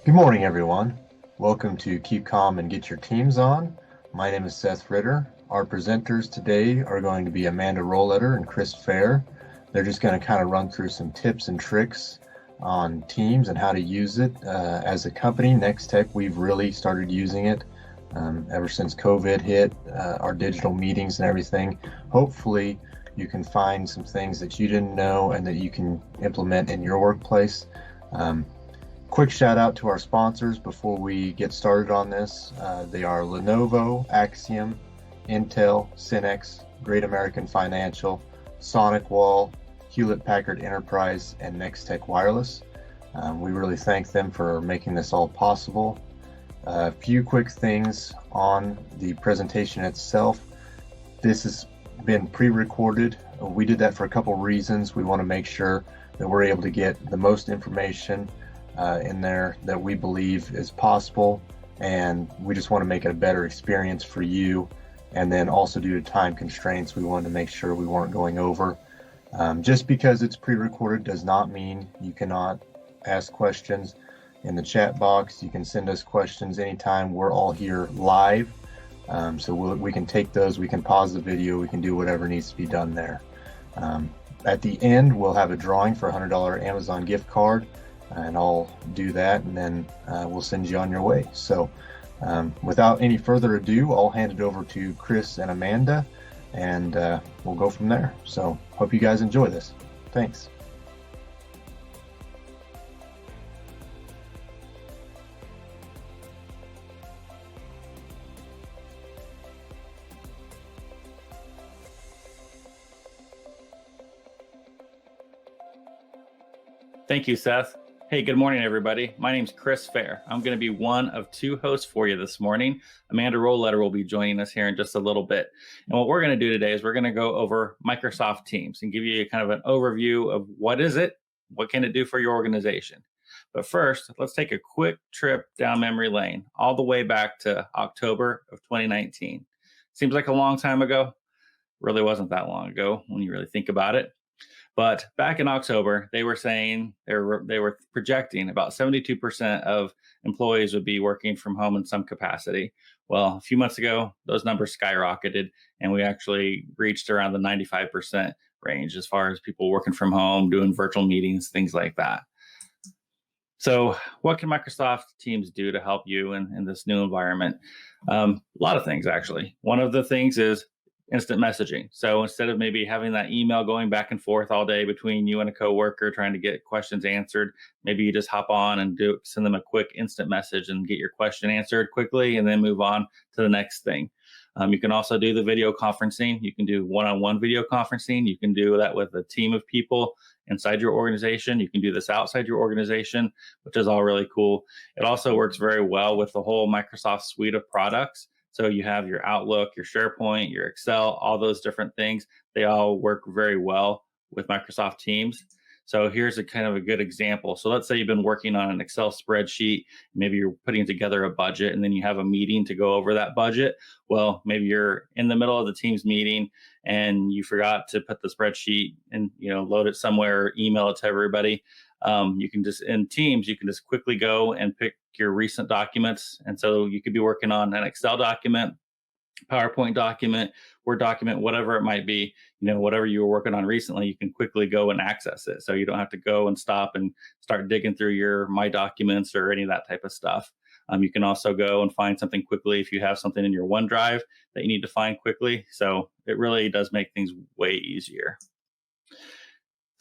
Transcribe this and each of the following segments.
Good morning, everyone. Welcome to Keep Calm and Get Your Teams On. My name is Seth Ritter. Our presenters today are going to be Amanda Rollletter and Chris Fair. They're just going to kind of run through some tips and tricks on Teams and how to use it. As a company, Nex-Tech, we've really started using it ever since COVID hit, our digital meetings and everything. Hopefully, you can find some things that you didn't know and that you can implement in your workplace. Quick shout out to our sponsors before we get started on this. They are Lenovo, Axiom, Intel, Cinex, Great American Financial, Sonic Wall, Hewlett Packard Enterprise, and Nex-Tech Wireless. We really thank them for making this all possible. A few quick things on the presentation itself. This has been pre-recorded. We did that for a couple reasons. We want to make sure that we're able to get the most information in there that we believe is possible, and we just want to make it a better experience for you. And then also, due to time constraints, we wanted to make sure we weren't going over. Just because it's pre-recorded does not mean you cannot ask questions in the chat box. You can send us questions anytime. We're all here live, so we can take those, we can pause the video, we can do whatever needs to be done there. At the end, we'll have a drawing for a $100 Amazon gift card, and I'll do that, and then we'll send you on your way. So without any further ado, I'll hand it over to Chris and Amanda, and we'll go from there. So hope you guys enjoy this. Thanks. Thank you, Seth. Hey, good morning, everybody. My name's Chris Fair. I'm going to be one of two hosts for you this morning. Amanda Rollletter will be joining us here in just a little bit. And what we're going to do today is we're going to go over Microsoft Teams and give you kind of an overview of what is it, what can it do for your organization. But first, let's take a quick trip down memory lane, all the way back to October of 2019. Seems like a long time ago. Really wasn't that long ago when you really think about it. But back in October, they were saying they were projecting about 72% of employees would be working from home in some capacity. Well, a few months ago, those numbers skyrocketed, and we actually reached around the 95% range as far as people working from home, doing virtual meetings, things like that. So what can Microsoft Teams do to help you in this new environment? A lot of things, actually. One of the things is instant messaging. So instead of maybe having that email going back and forth all day between you and a coworker trying to get questions answered, maybe you just hop on and send them a quick instant message and get your question answered quickly, and then move on to the next thing. You can also do the video conferencing. You can do one-on-one video conferencing. You can do that with a team of people inside your organization. You can do this outside your organization, which is all really cool. It also works very well with the whole Microsoft suite of products. So you have your Outlook, your SharePoint, your Excel, all those different things. They all work very well with Microsoft Teams. So here's a kind of a good example. So let's say you've been working on an Excel spreadsheet. Maybe you're putting together a budget, and then you have a meeting to go over that budget. Well, maybe you're in the middle of the Teams meeting and you forgot to put the spreadsheet and load it somewhere, email it to everybody. You can just, in Teams, you can just quickly go and pick your recent documents. And so you could be working on an Excel document, PowerPoint document, Word document, whatever it might be, whatever you were working on recently, you can quickly go and access it. So you don't have to go and stop and start digging through your My Documents or any of that type of stuff. You can also go and find something quickly if you have something in your OneDrive that you need to find quickly. So it really does make things way easier.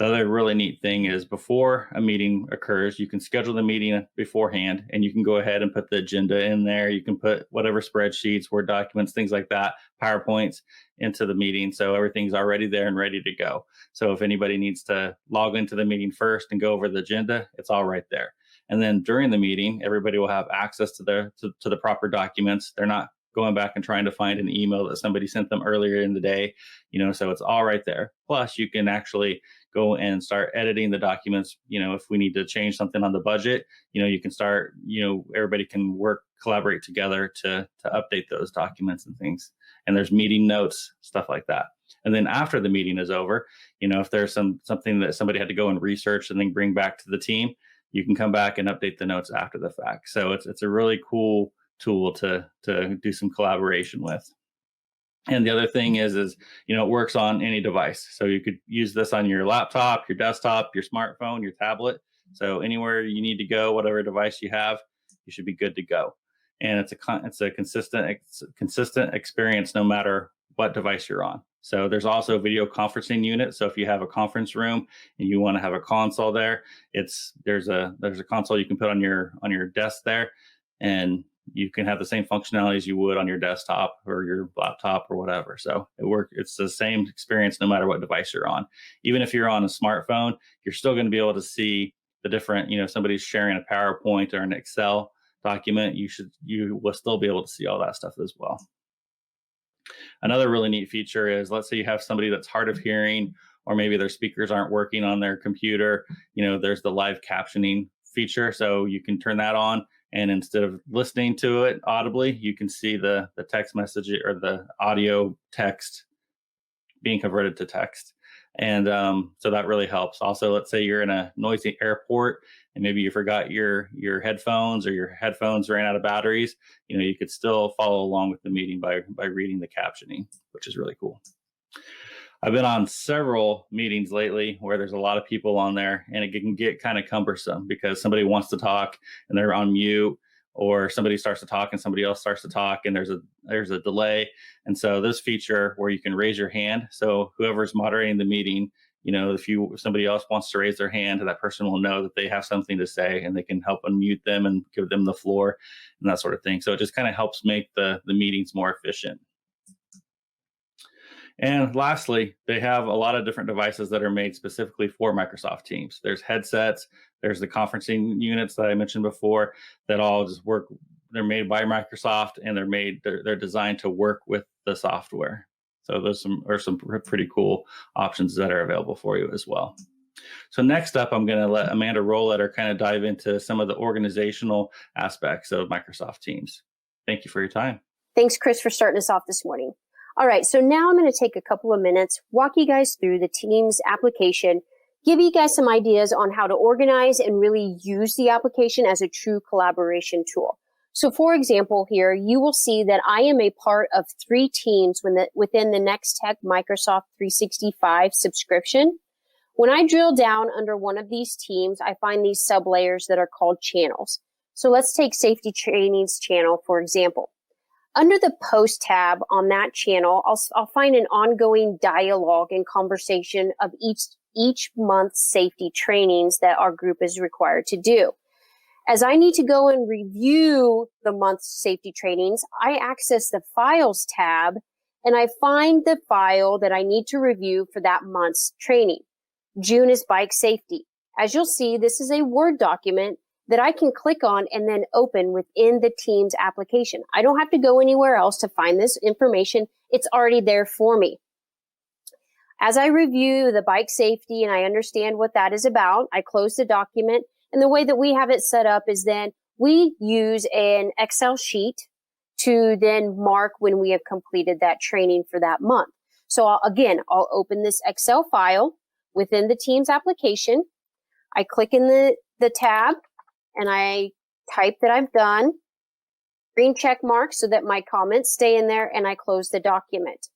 The other really neat thing is before a meeting occurs, you can schedule the meeting beforehand, and you can go ahead and put the agenda in there. You can put whatever spreadsheets, Word documents, things like that, PowerPoints into the meeting. So everything's already there and ready to go. So if anybody needs to log into the meeting first and go over the agenda, it's all right there. And then during the meeting, everybody will have access to the proper documents. They're not going back and trying to find an email that somebody sent them earlier in the day, so it's all right there. Plus, you can actually go and start editing the documents. If we need to change something on the budget, you can start, everybody can collaborate together to update those documents and things. And there's meeting notes, stuff like that. And then after the meeting is over, if there's something that somebody had to go and research and then bring back to the team, you can come back and update the notes after the fact. So it's a really cool tool to do some collaboration with. And the other thing is it works on any device. So you could use this on your laptop, your desktop, your smartphone, your tablet. So anywhere you need to go, whatever device you have, you should be good to go. And it's a consistent experience no matter what device you're on. So there's also a video conferencing unit. So if you have a conference room and you want to have a console there, there's a console you can put on your desk there, and you can have the same functionality as you would on your desktop or your laptop or whatever. So it's the same experience no matter what device you're on. Even if you're on a smartphone, you're still going to be able to see the different, if somebody's sharing a PowerPoint or an Excel document, you will still be able to see all that stuff as well. Another really neat feature is, let's say you have somebody that's hard of hearing, or maybe their speakers aren't working on their computer, there's the live captioning feature. So you can turn that on, and instead of listening to it audibly, you can see the text message or the audio text being converted to text. And so that really helps. Also, let's say you're in a noisy airport and maybe you forgot your headphones, or your headphones ran out of batteries. You could still follow along with the meeting by reading the captioning, which is really cool. I've been on several meetings lately where there's a lot of people on there, and it can get kind of cumbersome because somebody wants to talk and they're on mute, or somebody starts to talk and somebody else starts to talk and there's a delay. And so this feature where you can raise your hand, so whoever's moderating the meeting, if somebody else wants to raise their hand, that person will know that they have something to say, and they can help unmute them and give them the floor and that sort of thing. So it just kind of helps make the meetings more efficient. And lastly, they have a lot of different devices that are made specifically for Microsoft Teams. There's headsets, there's the conferencing units that I mentioned before that all just work. They're made by Microsoft, and they're designed to work with the software. So those are some pretty cool options that are available for you as well. So next up, I'm going to let Amanda Rollletter kind of dive into some of the organizational aspects of Microsoft Teams. Thank you for your time. Thanks, Chris, for starting us off this morning. All right, so now I'm going to take a couple of minutes, walk you guys through the Teams application, give you guys some ideas on how to organize and really use the application as a true collaboration tool. So for example, here, you will see that I am a part of 3 teams within the Nex-Tech Microsoft 365 subscription. When I drill down under one of these teams, I find these sublayers that are called channels. So let's take Safety Trainings channel, for example. Under the Post tab on that channel, I'll find an ongoing dialogue and conversation of each month's safety trainings that our group is required to do. As I need to go and review the month's safety trainings, I access the Files tab, and I find the file that I need to review for that month's training. June is bike safety. As you'll see, this is a Word document that I can click on and then open within the Teams application. I don't have to go anywhere else to find this information. It's already there for me. As I review the bike safety and I understand what that is about, I close the document. And the way that we have it set up is then we use an Excel sheet to then mark when we have completed that training for that month. So I'll open this Excel file within the Teams application. I click in the tab, and I type that I've done, green check mark so that my comments stay in there, and I close the document.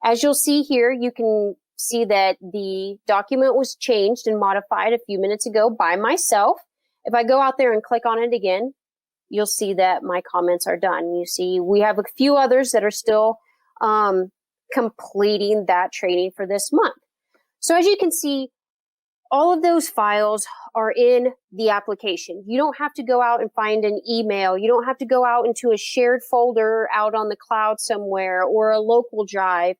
As you'll see here, you can see that the document was changed and modified a few minutes ago by myself. If I go out there and click on it again, you'll see that my comments are done. You see, we have a few others that are still completing that training for this month. So as you can see, all of those files are in the application. You don't have to go out and find an email. You don't have to go out into a shared folder out on the cloud somewhere or a local drive.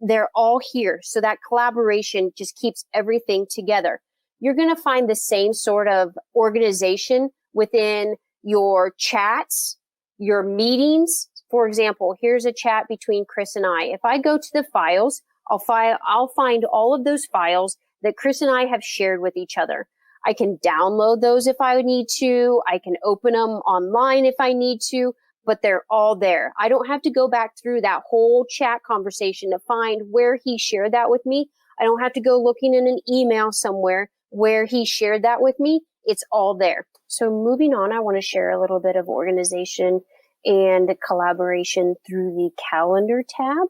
They're all here. So that collaboration just keeps everything together. You're going to find the same sort of organization within your chats, your meetings. For example, here's a chat between Chris and I. If I go to the files, I'll find all of those files that Chris and I have shared with each other. I can download those if I need to. I can open them online if I need to, but they're all there. I don't have to go back through that whole chat conversation to find where he shared that with me. I don't have to go looking in an email somewhere where he shared that with me. It's all there. So moving on, I want to share a little bit of organization and collaboration through the calendar tab.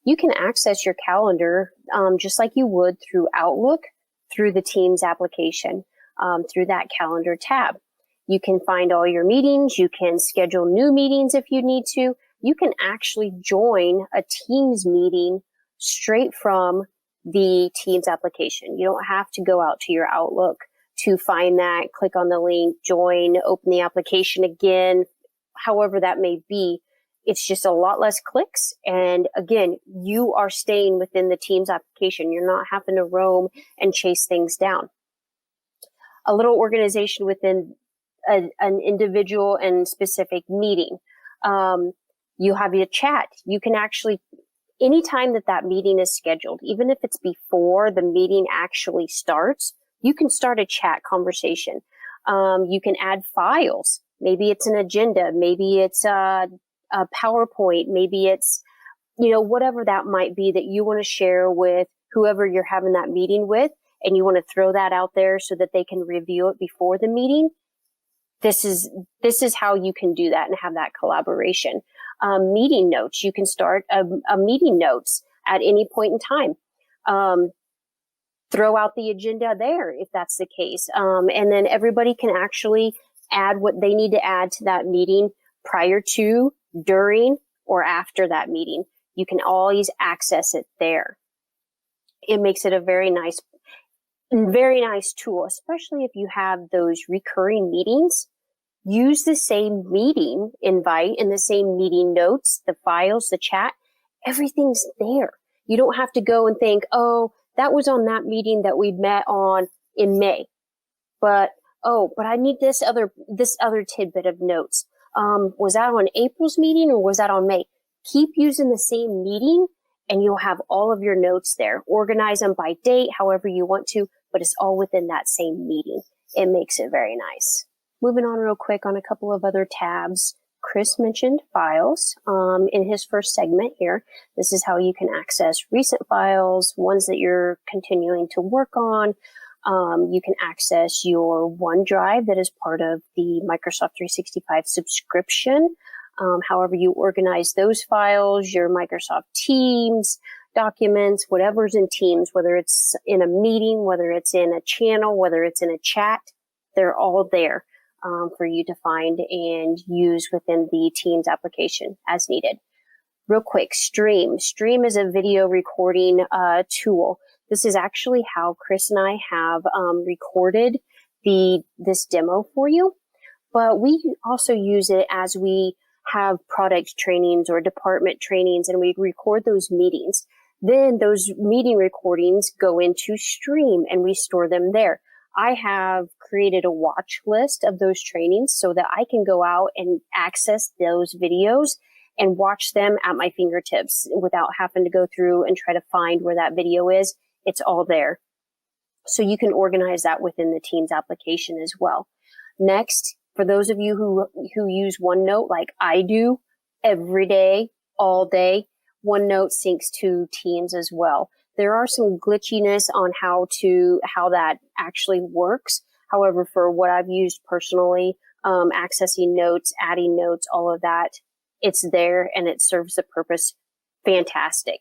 You can access your calendar just like you would through Outlook, through the Teams application, through that calendar tab. You can find all your meetings. You can schedule new meetings if you need to. You can actually join a Teams meeting straight from the Teams application. You don't have to go out to your Outlook to find that, click on the link, join, open the application again, however that may be. It's just a lot less clicks. And again, you are staying within the Teams application. You're not having to roam and chase things down. A little organization within an individual and specific meeting. You have your chat. You can actually, anytime that meeting is scheduled, even if it's before the meeting actually starts, you can start a chat conversation. You can add files. Maybe it's an agenda. Maybe it's a PowerPoint, maybe it's, whatever that might be that you want to share with whoever you're having that meeting with, and you want to throw that out there so that they can review it before the meeting. This is how you can do that and have that collaboration. Meeting notes, you can start a meeting notes at any point in time. Throw out the agenda there if that's the case. And then everybody can actually add what they need to add to that meeting prior to, during, or after that meeting. You can always access it there. It makes it a very nice tool, especially if you have those recurring meetings. Use the same meeting invite and the same meeting notes, the files, the chat, everything's there. You don't have to go and think, oh, that was on that meeting that we met on in May. But I need this other tidbit of notes. Was that on April's meeting or was that on May? Keep using the same meeting and you'll have all of your notes there. Organize them by date, however you want to, but it's all within that same meeting. It makes it very nice. Moving on real quick on a couple of other tabs. Chris mentioned files in his first segment here. This is how you can access recent files, ones that you're continuing to work on. You can access your OneDrive that is part of the Microsoft 365 subscription. However you organize those files, your Microsoft Teams, documents, whatever's in Teams, whether it's in a meeting, whether it's in a channel, whether it's in a chat, they're all there for you to find and use within the Teams application as needed. Real quick, Stream. Stream is a video recording tool. This is actually how Chris and I have recorded this demo for you, but we also use it as we have product trainings or department trainings, and we record those meetings. Then those meeting recordings go into Stream, and we store them there. I have created a watch list of those trainings so that I can go out and access those videos and watch them at my fingertips without having to go through and try to find where that video is. It's all there. So you can organize that within the Teams application as well. Next, for those of you who use OneNote like I do every day, all day, OneNote syncs to Teams as well. There are some glitchiness on how that actually works. However, for what I've used personally, accessing notes, adding notes, all of that, it's there and it serves the purpose fantastic.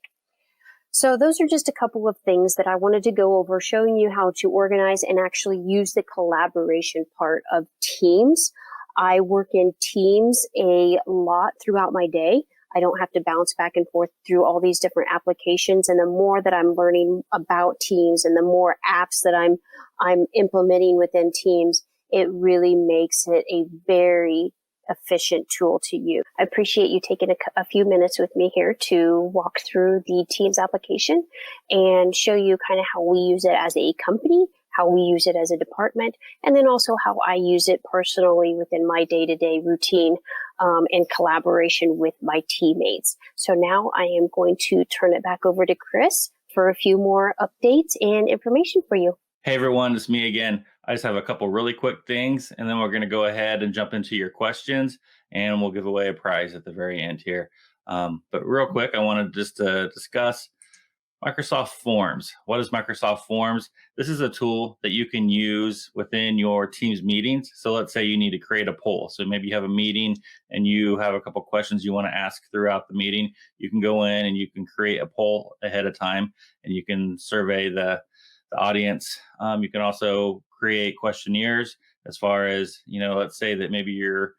So those are just a couple of things that I wanted to go over, showing you how to organize and actually use the collaboration part of Teams. I work in Teams a lot throughout my day. I don't have to bounce back and forth through all these different applications. And the more that I'm learning about Teams and the more apps that I'm implementing within Teams, it really makes it a very efficient tool to use. I appreciate you taking a few minutes with me here to walk through the Teams application and show you kind of how we use it as a company, how we use it as a department, and then also how I use it personally within my day-to-day routine in collaboration with my teammates. So now I am going to turn it back over to Chris for a few more updates and information for you. Hey everyone, it's me again. I just have a couple really quick things, and then we're going to go ahead and jump into your questions, and we'll give away a prize at the very end here. But real quick, I wanted just to discuss Microsoft Forms. What is Microsoft Forms? This is a tool that you can use within your Teams meetings. So let's say you need to create a poll. So maybe you have a meeting and you have a couple questions you want to ask throughout the meeting. You can go in and you can create a poll ahead of time, and you can survey the audience. You can also create questionnaires as far as, let's say that maybe you're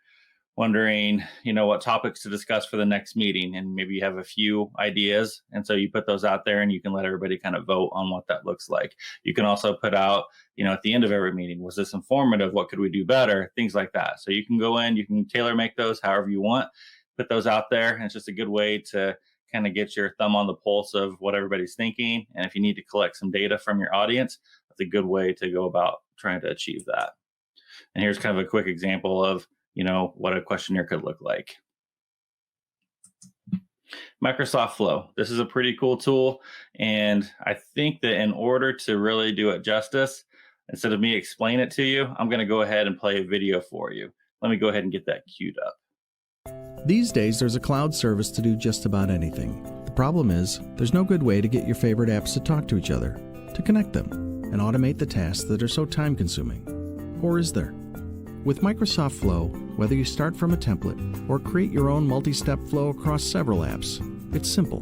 wondering, what topics to discuss for the next meeting, and maybe you have a few ideas, and so you put those out there and you can let everybody kind of vote on what that looks like. You can also put out, at the end of every meeting, was this informative? What could we do better? Things like that. So you can go in, you can tailor make those however you want, put those out there, and it's just a good way to kind of get your thumb on the pulse of what everybody's thinking. And if you need to collect some data from your audience, that's a good way to go about trying to achieve that. And here's kind of a quick example of what a questionnaire could look like. Microsoft Flow. This is a pretty cool tool. And I think that in order to really do it justice, instead of me explain it to you, I'm going to go ahead and play a video for you. Let me go ahead and get that queued up. These days, there's a cloud service to do just about anything. The problem is, there's no good way to get your favorite apps to talk to each other, to connect them, and automate the tasks that are so time-consuming. Or is there? With Microsoft Flow, whether you start from a template or create your own multi-step flow across several apps, it's simple.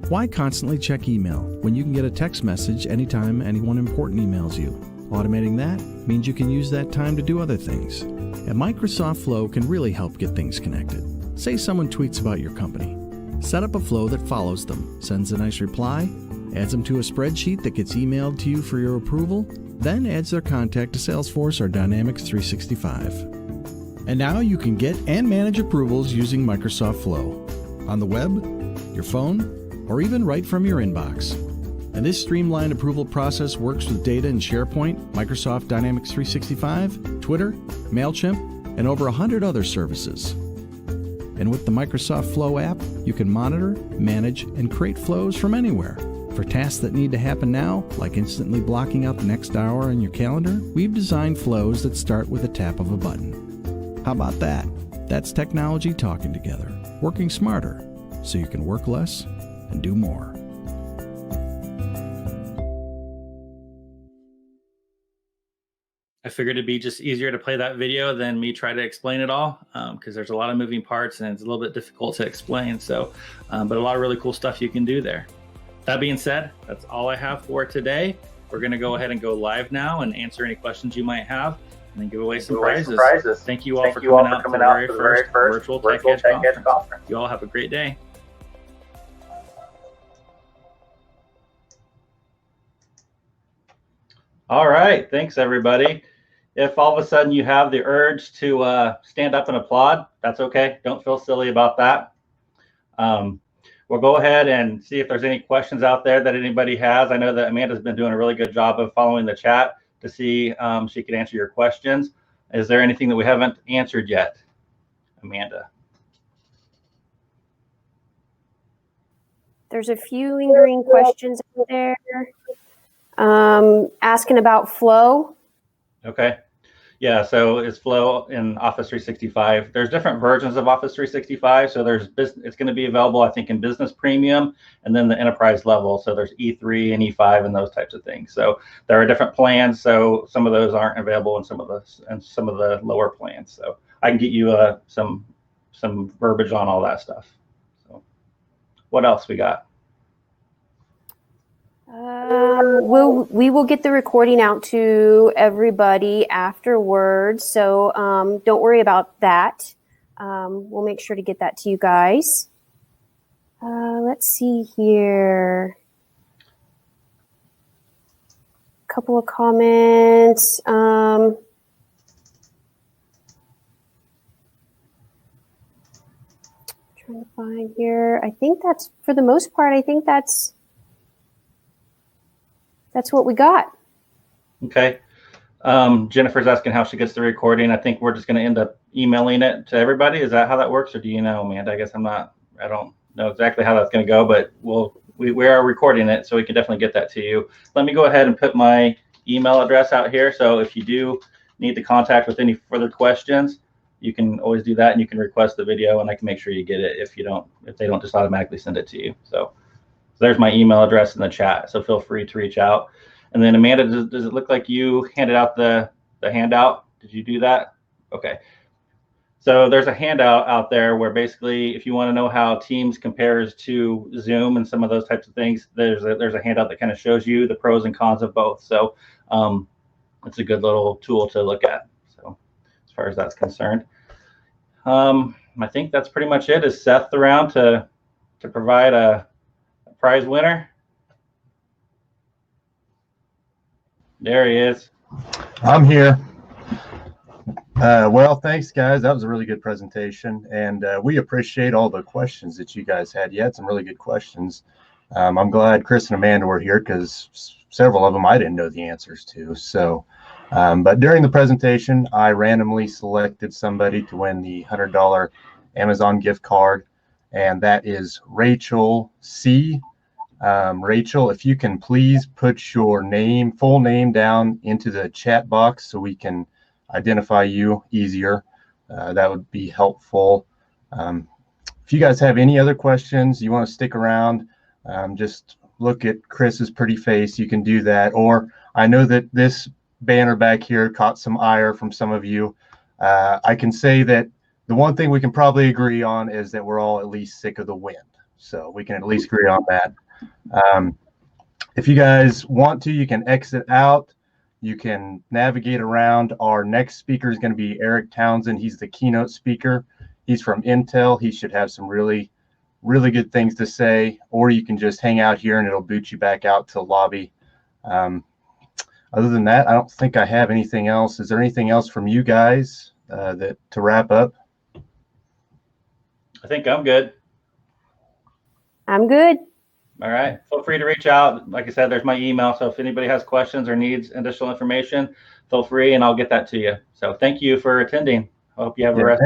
Why constantly check email when you can get a text message anytime anyone important emails you? Automating that means you can use that time to do other things. And Microsoft Flow can really help get things connected. Say someone tweets about your company. Set up a flow that follows them, sends a nice reply, adds them to a spreadsheet that gets emailed to you for your approval, then adds their contact to Salesforce or Dynamics 365. And now you can get and manage approvals using Microsoft Flow on the web, your phone, or even right from your inbox. And this streamlined approval process works with data in SharePoint, Microsoft Dynamics 365, Twitter, MailChimp, and over 100 other services. And with the Microsoft Flow app, you can monitor, manage, and create flows from anywhere. For tasks that need to happen now, like instantly blocking out the next hour in your calendar, we've designed flows that start with a tap of a button. How about that? That's technology talking together, working smarter, so you can work less and do more. I figured it'd be just easier to play that video than me try to explain it all, because there's a lot of moving parts and it's a little bit difficult to explain. So, but a lot of really cool stuff you can do there. That being said, that's all I have for today. We're going to go ahead and go live now and answer any questions you might have, and then give away some prizes. Thank you all for coming out to the very first virtual Tech Edge conference. You all have a great day. All right. Thanks, everybody. If all of a sudden you have the urge to stand up and applaud, that's okay. Don't feel silly about that. We'll go ahead and see if there's any questions out there that anybody has. I know that Amanda's been doing a really good job of following the chat to see she can answer your questions. Is there anything that we haven't answered yet, Amanda? There's a few lingering questions out there. Asking about Flow. Okay. Yeah, so it's Flow in Office 365. There's different versions of Office 365. So it's going to be available, I think, in Business Premium and then the Enterprise level. So there's E3 and E5 and those types of things. So there are different plans. So some of those aren't available in some of the lower plans. So I can get you some verbiage on all that stuff. So what else we got? We will get the recording out to everybody afterwards, so don't worry about that. We'll make sure to get that to you guys. Let's see here. A couple of comments. Trying to find here. I think that's, for the most part, I think that's what we got. Okay. Jennifer's asking how she gets the recording. I think we're just going to end up emailing it to everybody. Is that how that works, or do you know, Amanda? I don't know exactly how that's going to go, but we are recording it, so we can definitely get that to you. Let me go ahead and put my email address out here. So if you do need to contact with any further questions, you can always do that, and you can request the video, and I can make sure you get it if they don't just automatically send it to you. So There's my email address in the chat, so feel free to reach out. And then Amanda, does it look like you handed out the handout? Did you do that? Okay. So there's a handout out there where basically, if you want to know how Teams compares to Zoom and some of those types of things, there's a handout that kind of shows you the pros and cons of both. So it's a good little tool to look at. So as far as that's concerned, I think that's pretty much it. Is Seth around to provide a prize winner? There he is. I'm here. Well, thanks, guys. That was a really good presentation, and we appreciate all the questions that you guys had. You had some really good questions. I'm glad Chris and Amanda were here because several of them I didn't know the answers to. So, but during the presentation, I randomly selected somebody to win the $100 Amazon gift card, and that is Rachel C. Rachel, if you can please put your full name down into the chat box so we can identify you easier. That would be helpful. If you guys have any other questions, you want to stick around, just look at Chris's pretty face, you can do that. Or I know that this banner back here caught some ire from some of you. I can say that the one thing we can probably agree on is that we're all at least sick of the wind. So we can at least agree on that. If you guys want to, you can exit out. You can navigate around. Our next speaker is going to be Eric Townsend. He's the keynote speaker. He's from Intel. He should have some really, really good things to say. Or you can just hang out here and it'll boot you back out to the lobby. Other than that, I don't think I have anything else. Is there anything else from you guys to wrap up? I think I'm good. I'm good. All right. Feel free to reach out. Like I said, there's my email. So if anybody has questions or needs additional information, feel free and I'll get that to you. So thank you for attending. I hope you have a rest.